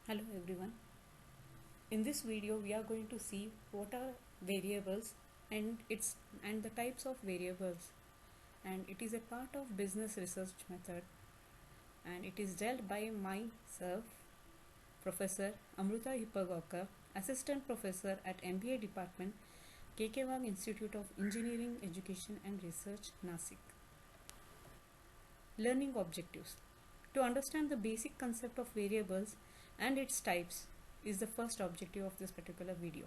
Hello everyone. In this video we are going to see what are variables and the types of variables, and it is a part of business research method, and it is dealt by myself, Professor Amruta Hippagaonkar, Assistant Professor at MBA Department, KK Wag Institute of Engineering Education and Research, Nasik. Learning objectives. To understand the basic concept of variables and its types is the first objective of this particular video.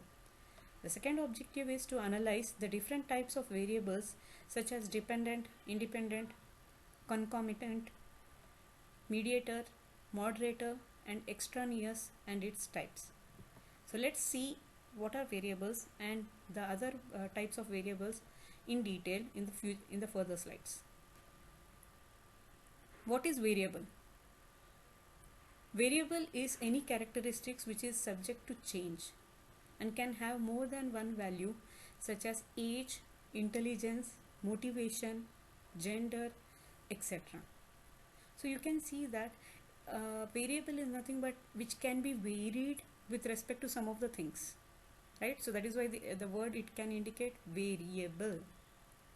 The second objective is to analyze the different types of variables such as dependent, independent, concomitant, mediator, moderator, and extraneous and its types. So let's see what are variables and the other types of variables in detail in the further slides. What is variable? Variable is any characteristics which is subject to change and can have more than one value, such as age, intelligence, motivation, gender, etc. So you can see that variable is nothing but which can be varied with respect to some of the things, right? So that is why the word it can indicate variable,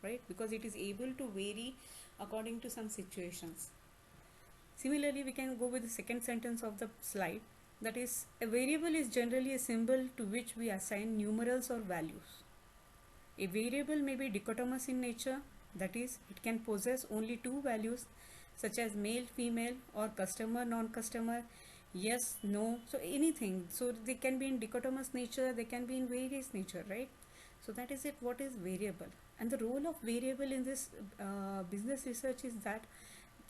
right? Because it is able to vary according to some situations. Similarly, we can go with the second sentence of the slide, that is, a variable is generally a symbol to which we assign numerals or values. A variable may be dichotomous in nature, that is, it can possess only two values such as male, female, or customer, non-customer, yes, no, so anything. So they can be in dichotomous nature, they can be in various nature, right? So that is it, what is variable. And the role of variable in this business research is that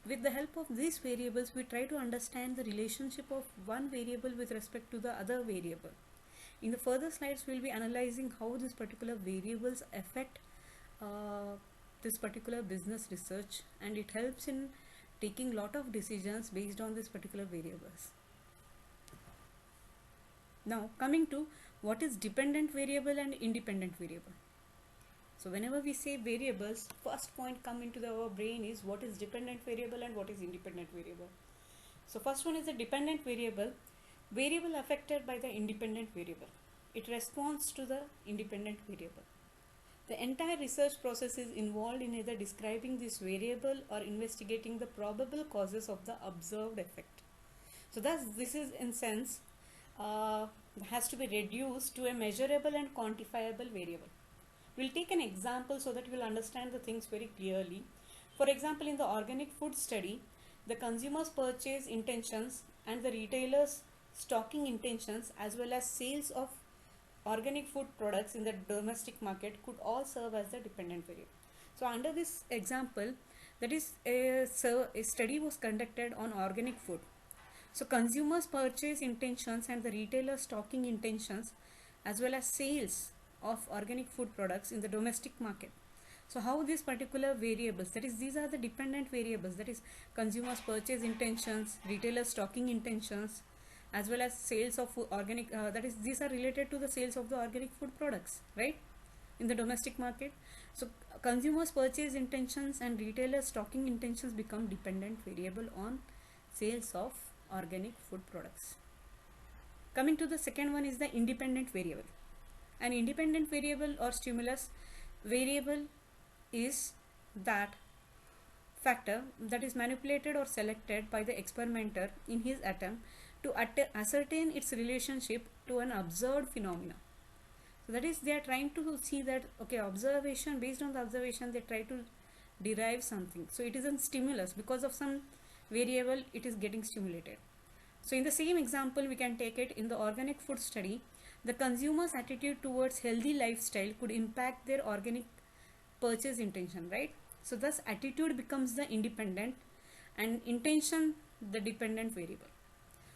with the help of these variables, we try to understand the relationship of one variable with respect to the other variable. In the further slides, we'll be analyzing how these particular variables affect this particular business research, and it helps in taking lot of decisions based on these particular variables. Now, coming to what is dependent variable and independent variable. So whenever we say variables, first point come into our brain is what is dependent variable and what is independent variable. So first one is the dependent variable, variable affected by the independent variable. It responds to the independent variable. The entire research process is involved in either describing this variable or investigating the probable causes of the observed effect. So thus this is in sense has to be reduced to a measurable and quantifiable variable. We'll take an example so that we'll understand the things very clearly. For example, in the organic food study, the consumers' purchase intentions and the retailers' stocking intentions as well as sales of organic food products in the domestic market could all serve as the dependent variable. So under this example, that is a study was conducted on organic food. So consumers' purchase intentions and the retailer stocking intentions as well as sales of organic food products in the domestic market. So how these particular variables, that is, these are the dependent variables, that is consumers' purchase intentions, retailer stocking intentions, as well as sales of organic, that is, these are related to the sales of the organic food products, right, in the domestic market. So consumers' purchase intentions and retailer stocking intentions become dependent variable on sales of organic food products. Coming to the second one is the independent variable. An independent variable or stimulus variable is that factor that is manipulated or selected by the experimenter in his attempt to ascertain its relationship to an observed phenomena. So that is, they are trying to see that, okay, observation, based on the observation they try to derive something. So it is a stimulus, because of some variable it is getting stimulated. So in the same example, we can take it in the organic food study. The consumer's attitude towards healthy lifestyle could impact their organic purchase intention, right? So thus attitude becomes the independent and intention the dependent variable.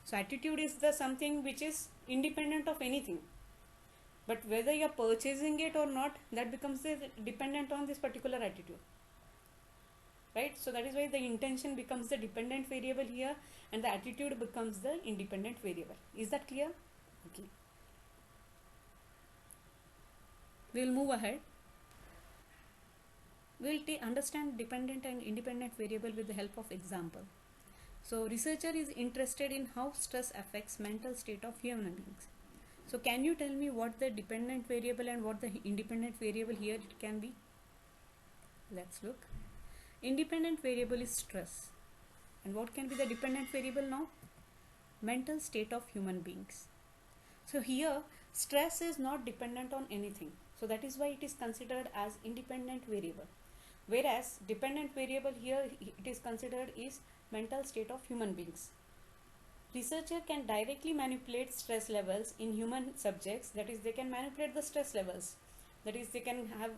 So attitude is the something which is independent of anything, but whether you are purchasing it or not, that becomes the dependent on this particular attitude, right? So that is why the intention becomes the dependent variable here and the attitude becomes the independent variable. Is that clear? Okay. We'll move ahead. We'll understand dependent and independent variable with the help of example. So researcher is interested in how stress affects mental state of human beings. So can you tell me what the dependent variable and what the independent variable here it can be? Let's look. Independent variable is stress. And what can be the dependent variable now? Mental state of human beings. So here stress is not dependent on anything. So that is why it is considered as independent variable. Whereas dependent variable here it is considered is mental state of human beings. Researcher can directly manipulate stress levels in human subjects. That is, they can manipulate the stress levels. That is, they can have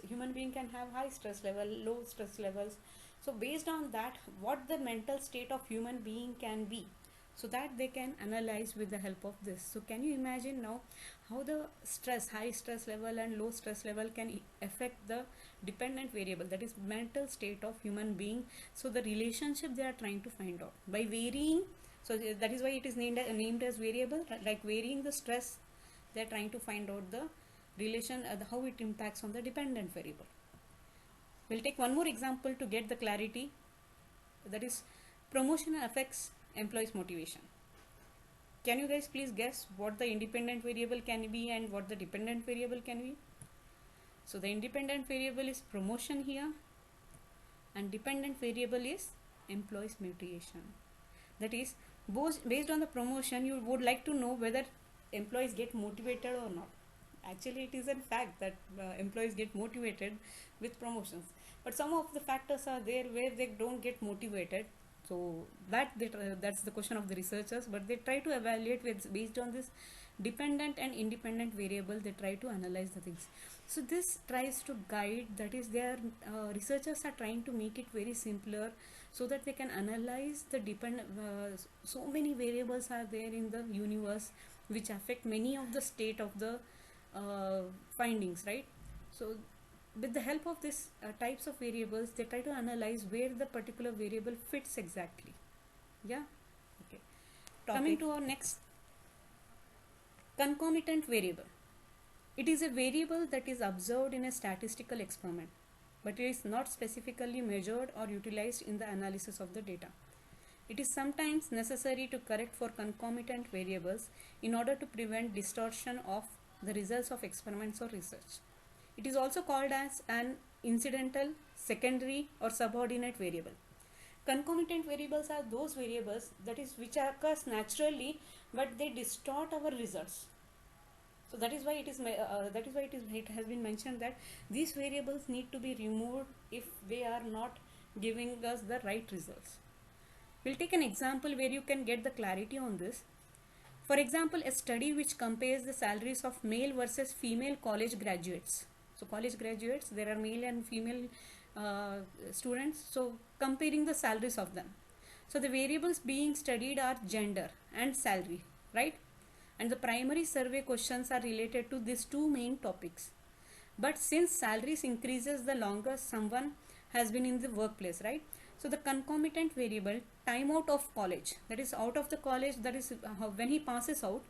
human being can have high stress level, low stress levels. So based on that, what the mental state of human being can be, so that they can analyze with the help of this. So can you imagine now how the stress, high stress level and low stress level can affect the dependent variable, that is mental state of human being. So the relationship they are trying to find out by varying. So that is why it is named as variable, like varying the stress. They are trying to find out the relation, how it impacts on the dependent variable. We'll take one more example to get the clarity. That is, promotion affects employees' motivation. Can you guys please guess what the independent variable can be and what the dependent variable can be? So the independent variable is promotion here, and dependent variable is employees' motivation. That is, based on the promotion, you would like to know whether employees get motivated or not. Actually, it is a fact that employees get motivated with promotions, but some of the factors are there where they don't get motivated. So that's the question of the researchers, but they try to evaluate based on this dependent and independent variable. They try to analyze the things. So this tries to guide, that is, their researchers are trying to make it very simpler so that they can analyze the so many variables are there in the universe which affect many of the state of the findings, right? So with the help of this types of variables, they try to analyze where the particular variable fits exactly. Yeah. Okay. Coming to our next, concomitant variable. It is a variable that is observed in a statistical experiment, but it is not specifically measured or utilized in the analysis of the data. It is sometimes necessary to correct for concomitant variables in order to prevent distortion of the results of experiments or research. It is also called as an incidental, secondary or subordinate variable. Concomitant variables are those variables that is which occurs naturally, but they distort our results. So that is why it has been mentioned that these variables need to be removed if they are not giving us the right results. We'll take an example where you can get the clarity on this. For example, a study which compares the salaries of male versus female college graduates. So college graduates, there are male and female students. So comparing the salaries of them. So the variables being studied are gender and salary, right? And the primary survey questions are related to these two main topics. But since salaries increases the longer someone has been in the workplace, right? So the concomitant variable, time out of college, that is out of the college, that is when he passes out,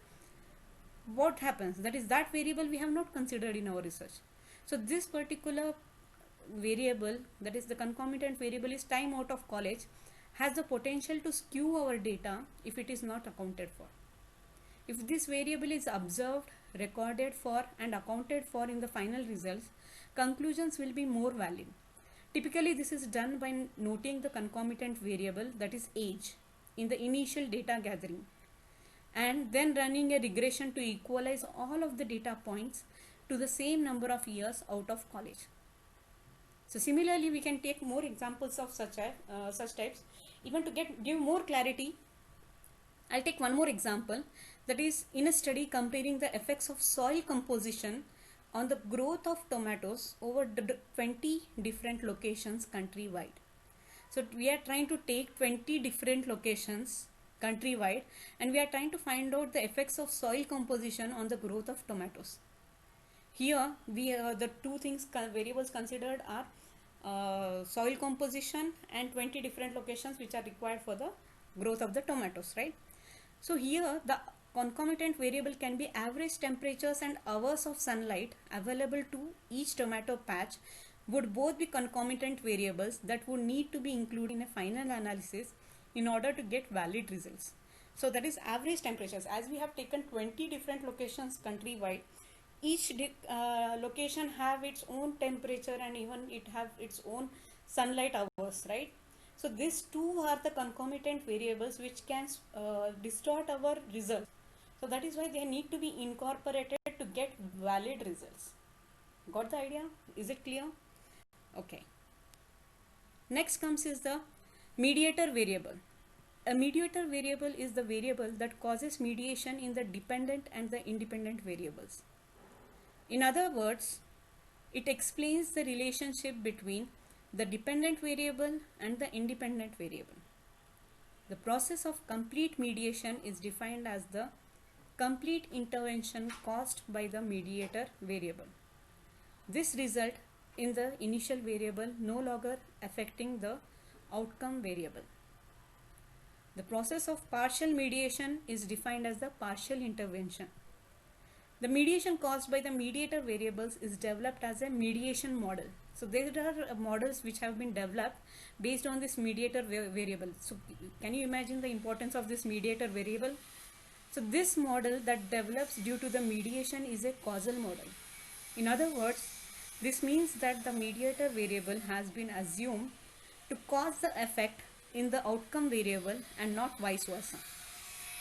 what happens? That is that variable we have not considered in our research. So this particular variable, that is the concomitant variable, is time out of college, has the potential to skew our data if it is not accounted for. If this variable is observed, recorded for and accounted for in the final results, conclusions will be more valid. Typically, this is done by noting the concomitant variable, that is age, in the initial data gathering, and then running a regression to equalize all of the data points to the same number of years out of college. So similarly, we can take more examples of such types. Even to give more clarity, I'll take one more example, that is in a study comparing the effects of soil composition on the growth of tomatoes over 20 different locations countrywide. So we are trying to take 20 different locations countrywide and we are trying to find out the effects of soil composition on the growth of tomatoes. Here the two variables considered are soil composition and 20 different locations which are required for the growth of the tomatoes, right? So here the concomitant variable can be average temperatures and hours of sunlight available to each tomato patch would both be concomitant variables that would need to be included in a final analysis in order to get valid results. So that is average temperatures. As we have taken 20 different locations countrywide, each location have its own temperature and even it have its own sunlight hours, right? So these two are the concomitant variables which can distort our results. So that is why they need to be incorporated to get valid results. Got the idea? Is it clear? Okay. Next comes is the mediator variable. A mediator variable is the variable that causes mediation in the dependent and the independent variables. In other words, it explains the relationship between the dependent variable and the independent variable. The process of complete mediation is defined as the complete intervention caused by the mediator variable. This result in the initial variable no longer affecting the outcome variable. The process of partial mediation is defined as the partial intervention. The mediation caused by the mediator variables is developed as a mediation model. So there are models which have been developed based on this mediator variable. So can you imagine the importance of this mediator variable? So this model that develops due to the mediation is a causal model. In other words, this means that the mediator variable has been assumed to cause the effect in the outcome variable and not vice versa.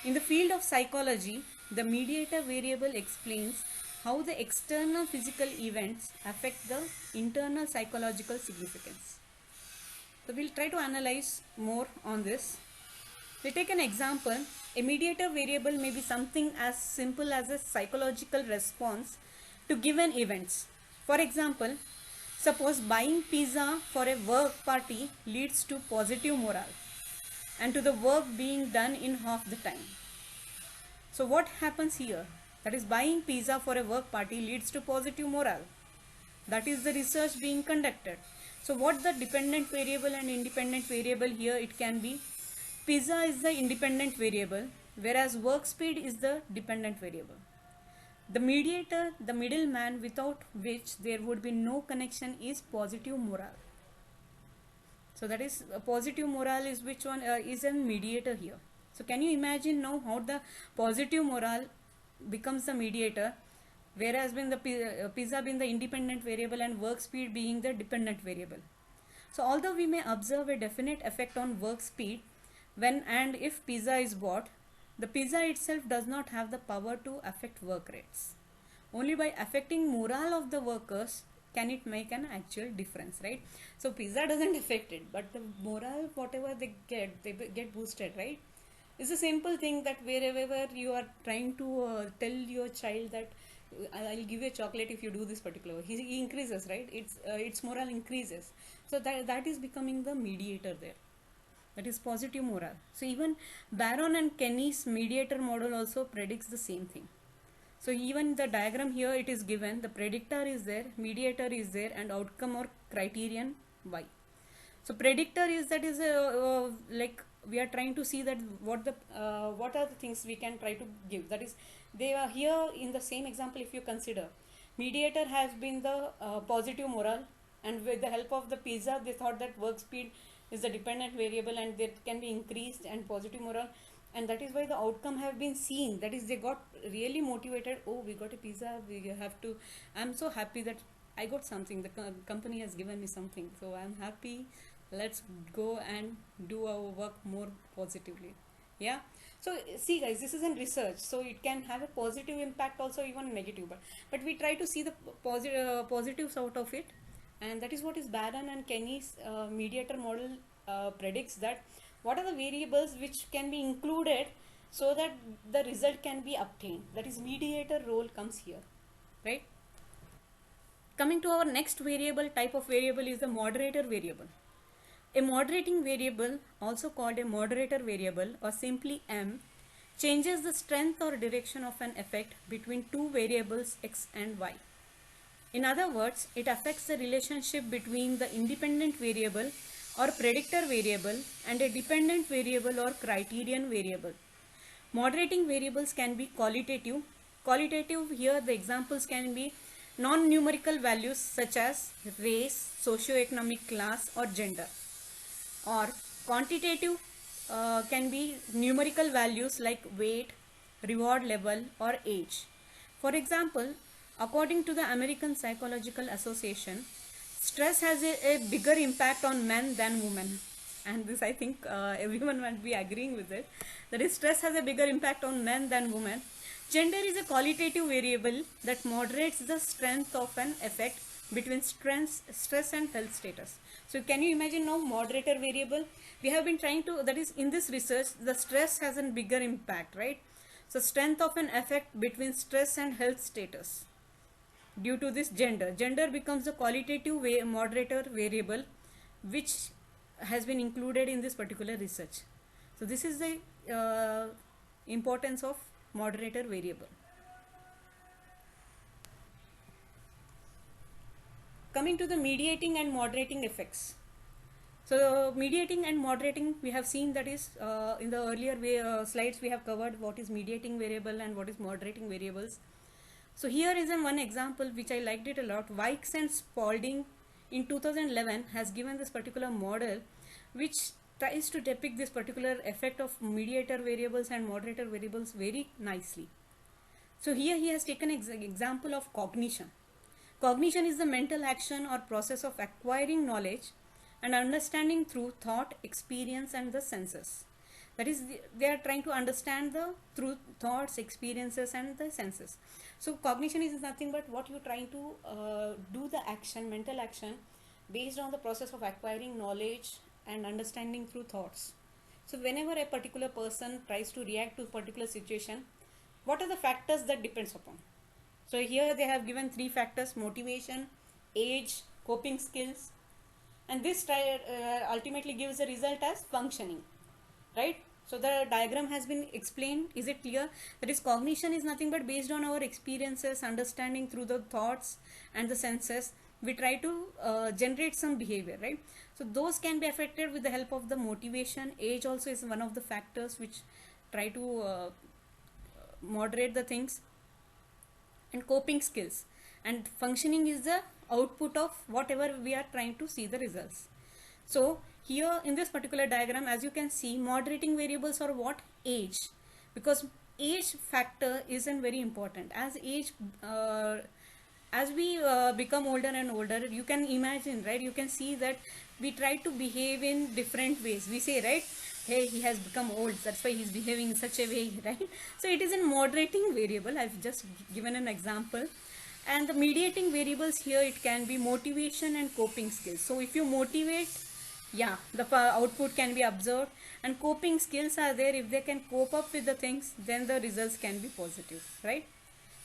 In the field of psychology, the mediator variable explains how the external physical events affect the internal psychological significance. So we'll try to analyze more on this. We take an example. A mediator variable may be something as simple as a psychological response to given events. For example, suppose buying pizza for a work party leads to positive morale and to the work being done in half the time. So what happens here? That is, buying pizza for a work party leads to positive morale. That is the research being conducted. So what the dependent variable and independent variable here, it can be pizza is the independent variable, whereas work speed is the dependent variable. The mediator, the middleman without which there would be no connection, is positive morale. So that is a positive morale is which one is a mediator here. So can you imagine now how the positive morale becomes the mediator, whereas when the pizza being the independent variable and work speed being the dependent variable. So although we may observe a definite effect on work speed when and if pizza is bought, the pizza itself does not have the power to affect work rates. Only by affecting morale of the workers can it make an actual difference, right? So pizza doesn't affect it, but the morale, whatever they get boosted, right? It's a simple thing that wherever you are trying to tell your child that I'll give you a chocolate if you do this particular, he increases, right? Its morale increases. So that is becoming the mediator there. That is positive morale. So even Baron and Kenny's mediator model also predicts the same thing. So even the diagram here, it is given, the predictor is there, mediator is there, and outcome or criterion Y. So predictor is, that is like we are trying to see that what are the things we can try to give. That is, they are here in the same example. If you consider, mediator has been the positive morale, and with the help of the pizza they thought that work speed is the dependent variable and that can be increased and positive morale, and that is why the outcome have been seen. That is, they got really motivated. Oh, we got a pizza, we have to, I'm so happy that I got something, the company has given me something, so I'm happy, let's go and do our work more positively. Yeah, so see guys, this is in research, so it can have a positive impact also, even negative, but we try to see the positives out of it. And that is what is Baron and Kenny's mediator model predicts, that what are the variables which can be included so that the result can be obtained. That is, mediator role comes here, right? Coming to our next variable, type of variable, is the moderator variable. A moderating variable, also called a moderator variable or simply M, changes the strength or direction of an effect between two variables X and Y. In other words, it affects the relationship between the independent variable or predictor variable and a dependent variable or criterion variable. Moderating variables can be qualitative. Qualitative, here the examples can be non-numerical values such as race, socio-economic class or gender. Or quantitative, can be numerical values like weight, reward level, or age. For example, according to the American Psychological Association, stress has a bigger impact on men than women. And this, I think, everyone might be agreeing with it. That is, stress has a bigger impact on men than women. Gender is a qualitative variable that moderates the strength of an effect between stress and health status. So can you imagine now moderator variable? We have been trying to, that is in this research, the stress has a bigger impact, right? So strength of an effect between stress and health status. Due to this gender becomes the qualitative moderator variable which has been included in this particular research. So this is the importance of moderator variable. Coming to the mediating and moderating effects. So mediating and moderating, we have seen that is in the earlier slides we have covered what is mediating variable and what is moderating variables. So here is one example which I liked it a lot. Wykes and Spalding in 2011 has given this particular model which tries to depict this particular effect of mediator variables and moderator variables very nicely. So here he has taken an example of cognition. Cognition is the mental action or process of acquiring knowledge and understanding through thought, experience, and the senses. That is, they are trying to understand through thoughts, experiences, and the senses. So cognition is nothing but what you are trying to do the action, mental action, based on the process of acquiring knowledge and understanding through thoughts. So whenever a particular person tries to react to a particular situation, what are the factors that depends upon? So here they have given 3 factors: motivation, age, coping skills, and this ultimately gives the result as functioning, right? So the diagram has been explained. Is it clear? That is, cognition is nothing but based on our experiences, understanding through the thoughts and the senses. We try to generate some behavior, right? So those can be affected with the help of the motivation. Age also is one of the factors which try to moderate the things. And coping skills and functioning is the output of whatever we are trying to see the results. So here in this particular diagram, as you can see, moderating variables are what? Age, because age factor isn't very important. As we become older and older, you can imagine, right? You can see that we try to behave in different ways. We say, right, hey, he has become old, that's why he's behaving in such a way, right? So it is a moderating variable. I've just given an example. And the mediating variables here, it can be motivation and coping skills. So if you motivate, yeah, the output can be observed, and coping skills are there. If they can cope up with the things, then the results can be positive, right?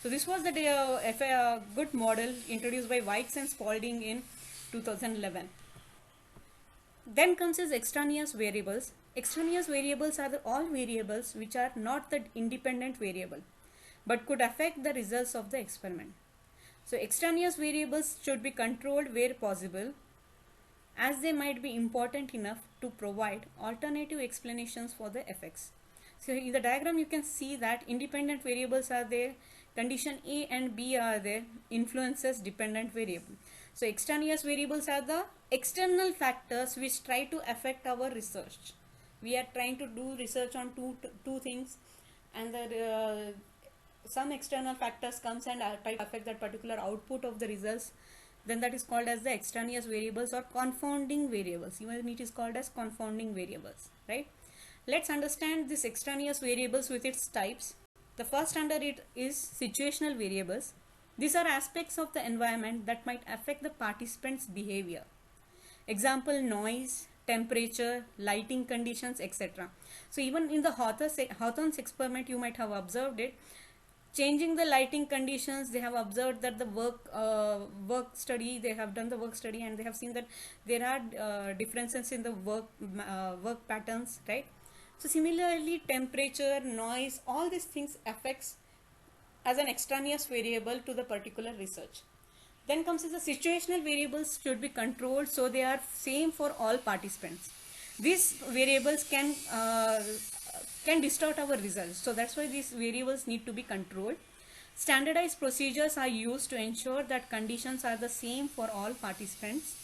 So this was the good model introduced by Wykes and Spalding in 2011. Then comes as extraneous variables. Extraneous variables are all variables which are not the independent variable but could affect the results of the experiment. So extraneous variables should be controlled where possible, as they might be important enough to provide alternative explanations for the effects. So in the diagram you can see that independent variables are there, condition A and B are there, influences dependent variable. So extraneous variables are the external factors which try to affect our research. We are trying to do research on two things, and some external factors comes and try to affect that particular output of the results. Then that is called as the extraneous variables or confounding variables. Even it is called as confounding variables, right? Let's understand this extraneous variables with its types. The first under it is situational variables. These are aspects of the environment that might affect the participants' behavior. Example: noise, temperature, lighting conditions, etc. So even in the Hawthorne's experiment, you might have observed it. Changing the lighting conditions, they have observed that the work study, they have done the work study, and they have seen that there are differences in the work patterns, right? So similarly, temperature, noise, all these things affects as an extraneous variable to the particular research. Then comes as the situational variables should be controlled, so they are same for all participants. These variables can distort our results, so that's why these variables need to be controlled. Standardized procedures are used to ensure that conditions are the same for all participants.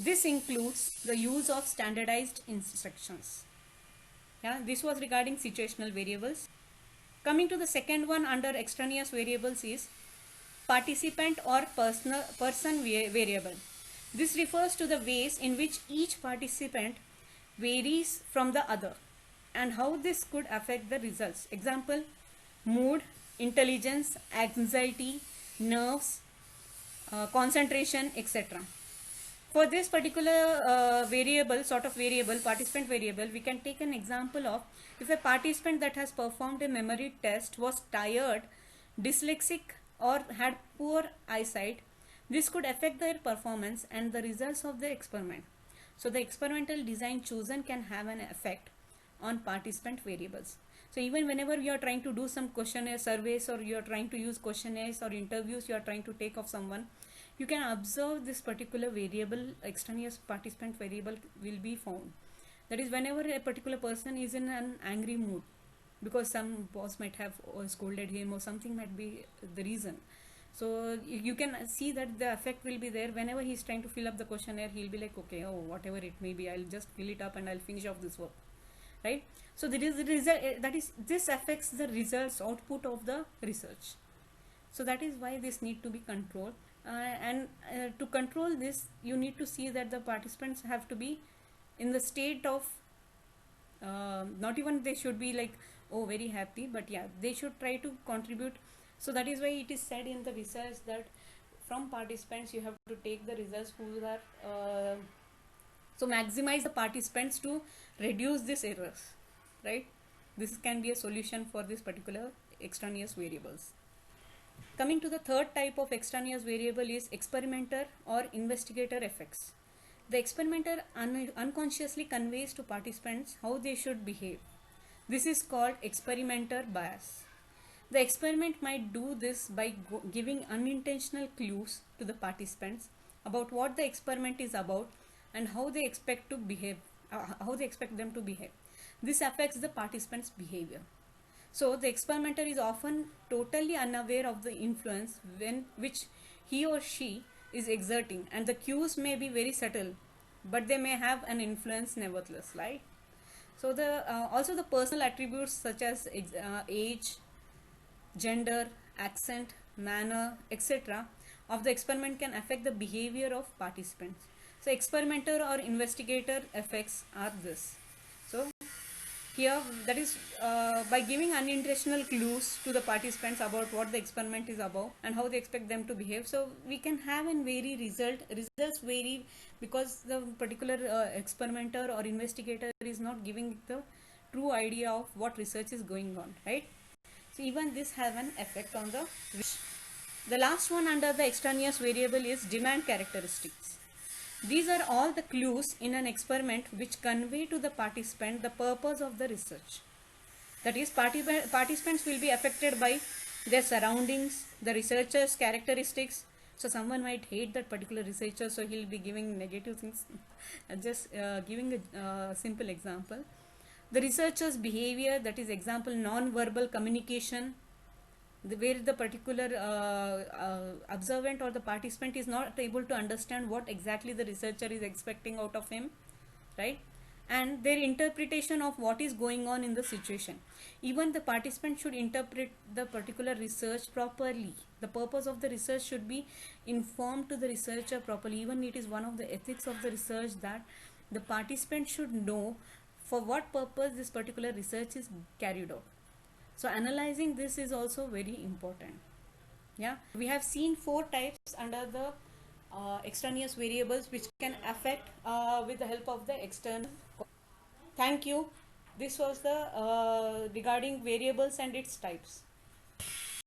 This includes the use of standardized instructions. Yeah, this was regarding situational variables. Coming to the second one under extraneous variables is participant or person variable. This refers to the ways in which each participant varies from the other and how this could affect the results. Example, mood, intelligence, anxiety, nerves, concentration, etc. For this particular variable, participant variable, we can take an example of if a participant that has performed a memory test was tired, dyslexic, or had poor eyesight, this could affect their performance and the results of the experiment. So the experimental design chosen can have an effect on participant variables. So even whenever you are trying to do some questionnaire surveys, or you are trying to use questionnaires or interviews you are trying to take of someone, you can observe this particular variable, extraneous participant variable will be found. That is, whenever a particular person is in an angry mood because some boss might have scolded him or something might be the reason. So you can see that the effect will be there. Whenever he's trying to fill up the questionnaire, he'll be like, okay, oh, whatever it may be, I'll just fill it up and I'll finish off this work, right? So there is the result, that is, this affects the results output of the research. So that is why this need to be controlled. And to control this, you need to see that the participants have to be in the state of not even they should be like, oh, very happy, but yeah, they should try to contribute. So that is why it is said in the research that from participants you have to take the results who are so maximize the participants to reduce these errors, right? This can be a solution for this particular extraneous variables. Coming to the third type of extraneous variable is experimenter or investigator effects. The experimenter unconsciously conveys to participants how they should behave. This is called experimenter bias. The experiment might do this by giving unintentional clues to the participants about what the experiment is about and how they expect to behave, how they expect them to behave. This affects the participants' behavior. So the experimenter is often totally unaware of the influence which he or she is exerting, and the cues may be very subtle, but they may have an influence nevertheless, right? So the also the personal attributes such as age, gender, accent, manner, etc. of the experiment can affect the behavior of participants. So experimenter or investigator effects are this. So here, that is by giving unintentional clues to the participants about what the experiment is about and how they expect them to behave. So we can have an vary results vary because the particular experimenter or investigator is not giving the true idea of what research is going on, right? So even this have an effect on the research. The last one under the extraneous variable is demand characteristics. These are all the clues in an experiment which convey to the participant the purpose of the research. That is, participants will be affected by their surroundings, the researcher's characteristics. So someone might hate that particular researcher, so he'll be giving negative things. Just giving a simple example. The researcher's behavior, that is example non-verbal communication, where the particular observant or the participant is not able to understand what exactly the researcher is expecting out of him, right? And their interpretation of what is going on in the situation. Even the participant should interpret the particular research properly. The purpose of the research should be informed to the researcher properly. Even it is one of the ethics of the research that the participant should know for what purpose this particular research is carried out. So analyzing this is also very important. Yeah, we have seen 4 types under the extraneous variables which can affect with the help of the external. Thank you. This was the regarding variables and its types.